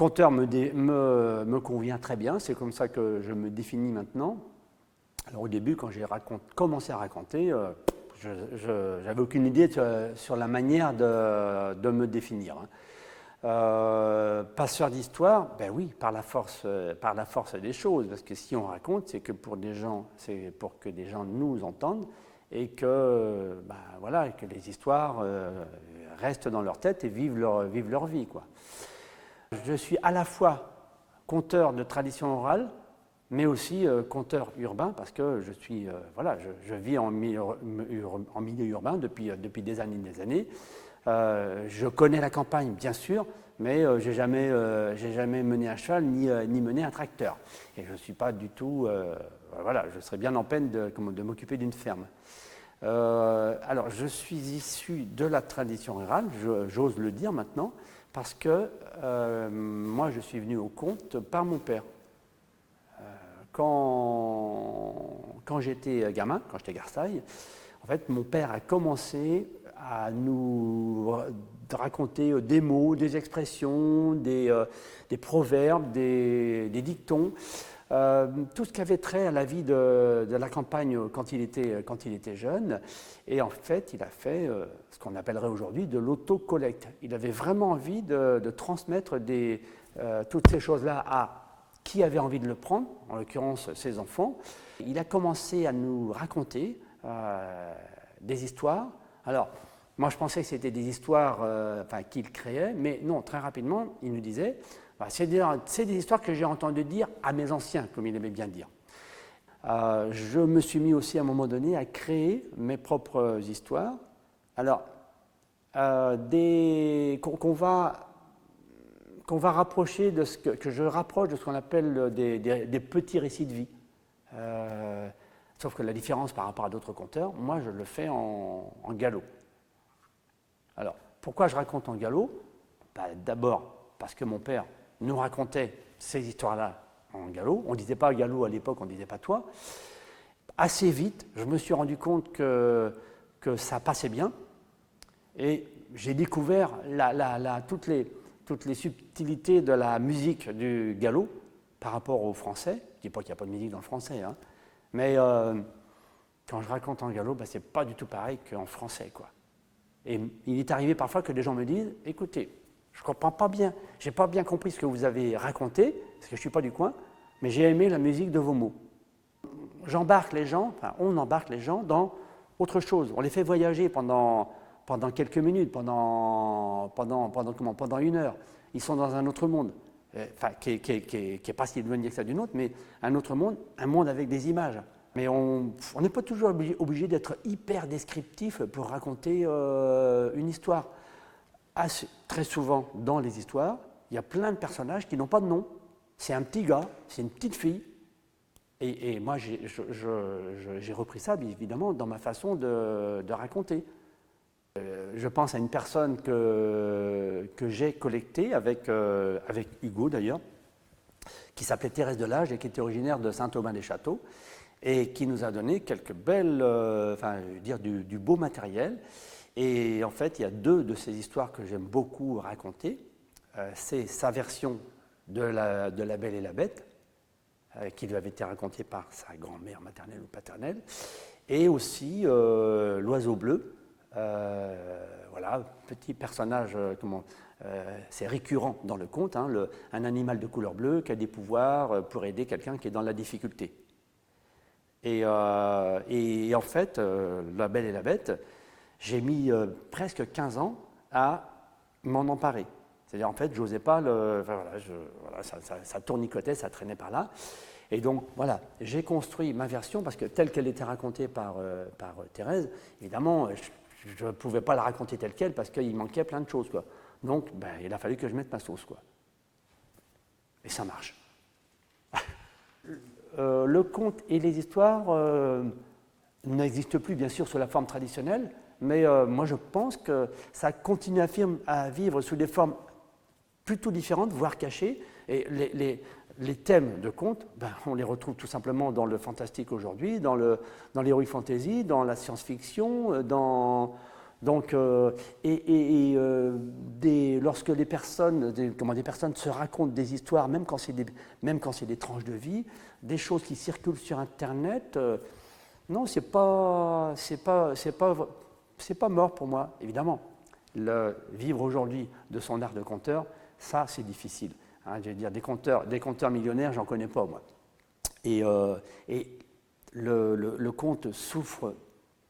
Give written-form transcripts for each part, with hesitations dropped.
conteur me convient très bien, c'est comme ça que je me définis maintenant. Alors au début, quand j'ai commencé à raconter, j'avais aucune idée sur la manière de me définir. Passeur d'histoire, ben oui, par la force des choses, parce que si on raconte, c'est pour que des gens nous entendent et que, ben, voilà, que les histoires restent dans leur tête et vivent leur vie, quoi. Je suis à la fois conteur de tradition orale, mais aussi conteur urbain, parce que je vis en milieu urbain depuis des années. Je connais la campagne, bien sûr, mais je n'ai jamais mené un cheval ni mené un tracteur. Et je ne suis pas du tout... je serais bien en peine de m'occuper d'une ferme. Alors, je suis issu de la tradition rurale, j'ose le dire maintenant, parce que moi, je suis venu au conte par mon père. Quand j'étais gamin, quand j'étais garçaille, en fait, mon père a commencé à nous raconter des mots, des expressions, des proverbes, des dictons, tout ce qui avait trait à la vie de la campagne quand il était jeune. Et en fait, il a fait ce qu'on appellerait aujourd'hui de l'autocollecte. Il avait vraiment envie de transmettre toutes ces choses-là à qui avait envie de le prendre, en l'occurrence ses enfants. Il a commencé à nous raconter des histoires. Alors, moi je pensais que c'était des histoires qu'il créait, mais non, très rapidement, il nous disait, c'est des histoires que j'ai entendu dire à mes anciens, comme il aimait bien dire. Je me suis mis aussi à un moment donné à créer mes propres histoires. Alors, qu'on va rapprocher de que je rapproche de ce qu'on appelle des petits récits de vie. Sauf que la différence par rapport à d'autres conteurs, moi je le fais en galop. Alors, pourquoi je raconte en galop? D'abord parce que mon père nous racontait ces histoires-là en galop. On ne disait pas galop à l'époque, on ne disait pas toi. Assez vite, je me suis rendu compte que ça passait bien et j'ai découvert toutes les subtilités de la musique du galop par rapport au français. Je ne dis pas qu'il n'y a pas de musique dans le français, hein, mais quand je raconte en galop, ce n'est pas du tout pareil qu'en français, quoi. Et il est arrivé parfois que des gens me disent « Écoutez, je ne comprends pas bien, je n'ai pas bien compris ce que vous avez raconté, parce que je ne suis pas du coin, mais j'ai aimé la musique de vos mots. » On embarque les gens dans autre chose. On les fait voyager pendant quelques minutes, pendant 1 heure. Ils sont dans un autre monde, qui n'est pas si éloigné que ça d'une autre, mais un autre monde, un monde avec des images. Mais on n'est pas toujours obligé d'être hyper descriptif pour raconter une histoire. Très souvent, dans les histoires, il y a plein de personnages qui n'ont pas de nom. C'est un petit gars, c'est une petite fille. Et moi, j'ai repris ça, évidemment, dans ma façon de raconter. Je pense à une personne que j'ai collectée avec Hugo, d'ailleurs, qui s'appelait Thérèse Delage et qui était originaire de Saint-Aubin-des-Châteaux et qui nous a donné quelques belles, du beau matériel. Et en fait, il y a 2 de ces histoires que j'aime beaucoup raconter. C'est sa version de la Belle et la Bête, qui lui avait été racontée par sa grand-mère maternelle ou paternelle, et aussi L'Oiseau bleu. Petit personnage, c'est récurrent dans le conte, hein, un animal de couleur bleue qui a des pouvoirs pour aider quelqu'un qui est dans la difficulté. Et en fait, La Belle et la Bête, j'ai mis presque 15 ans à m'en emparer. C'est-à-dire, en fait, je n'osais pas ça tournicotait, ça traînait par là. Et donc, voilà, j'ai construit ma version, parce que telle qu'elle était racontée par Thérèse, évidemment, je ne pouvais pas la raconter telle qu'elle, parce qu'il manquait plein de choses, quoi. Donc, il a fallu que je mette ma sauce, quoi. Et ça marche. Le conte et les histoires n'existent plus, bien sûr, sous la forme traditionnelle, mais moi, je pense que ça continue à vivre sous des formes plutôt différentes, voire cachées. Et les thèmes de contes, on les retrouve tout simplement dans le fantastique aujourd'hui, dans l'heroic fantasy, dans la science-fiction, dans Donc, lorsque des personnes se racontent des histoires, même quand c'est des tranches de vie, des choses qui circulent sur Internet, non, c'est pas mort pour moi, évidemment. Vivre aujourd'hui de son art de conteur, ça, c'est difficile. Hein, je veux dire, des conteurs millionnaires, j'en connais pas, moi. Et le conte souffre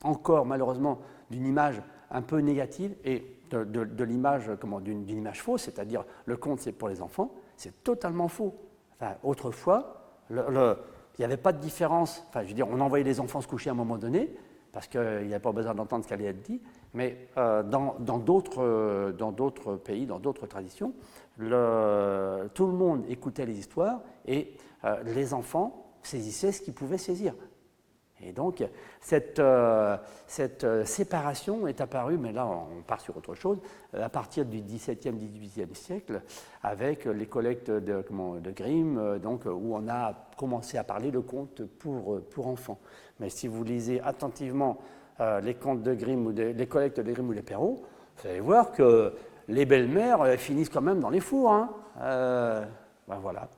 encore, malheureusement, d'une image un peu négative et de l'image, d'une image fausse, c'est-à-dire le conte, c'est pour les enfants. C'est totalement faux. Enfin, autrefois, il n'y avait pas de différence. Enfin, je veux dire, on envoyait les enfants se coucher à un moment donné, parce qu'il n'y avait pas besoin d'entendre ce qui allait être dit, mais dans d'autres pays, dans d'autres traditions, tout le monde écoutait les histoires et les enfants saisissaient ce qu'ils pouvaient saisir. Et donc, cette séparation est apparue, mais là on part sur autre chose, à partir du XVIIe, XVIIIe siècle, avec les collectes de Grimm, donc, où on a commencé à parler de contes pour enfants. Mais si vous lisez attentivement les contes de Grimm, les collectes de Grimm ou les Perrault, vous allez voir que les belles-mères finissent quand même dans les fours. Hein. Ben voilà.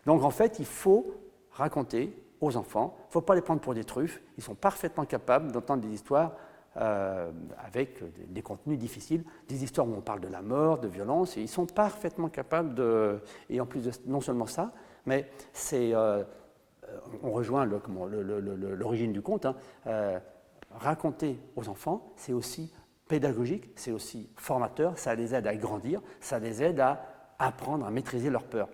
Donc en fait, il faut raconter aux enfants. Il ne faut pas les prendre pour des truffes. Ils sont parfaitement capables d'entendre des histoires avec des contenus difficiles, des histoires où on parle de la mort, de violence, et ils sont parfaitement capables de... Et en plus de non seulement ça, mais c'est... on rejoint l'origine du conte. Hein, raconter aux enfants, c'est aussi pédagogique, c'est aussi formateur, ça les aide à grandir, ça les aide à apprendre à maîtriser leur peur.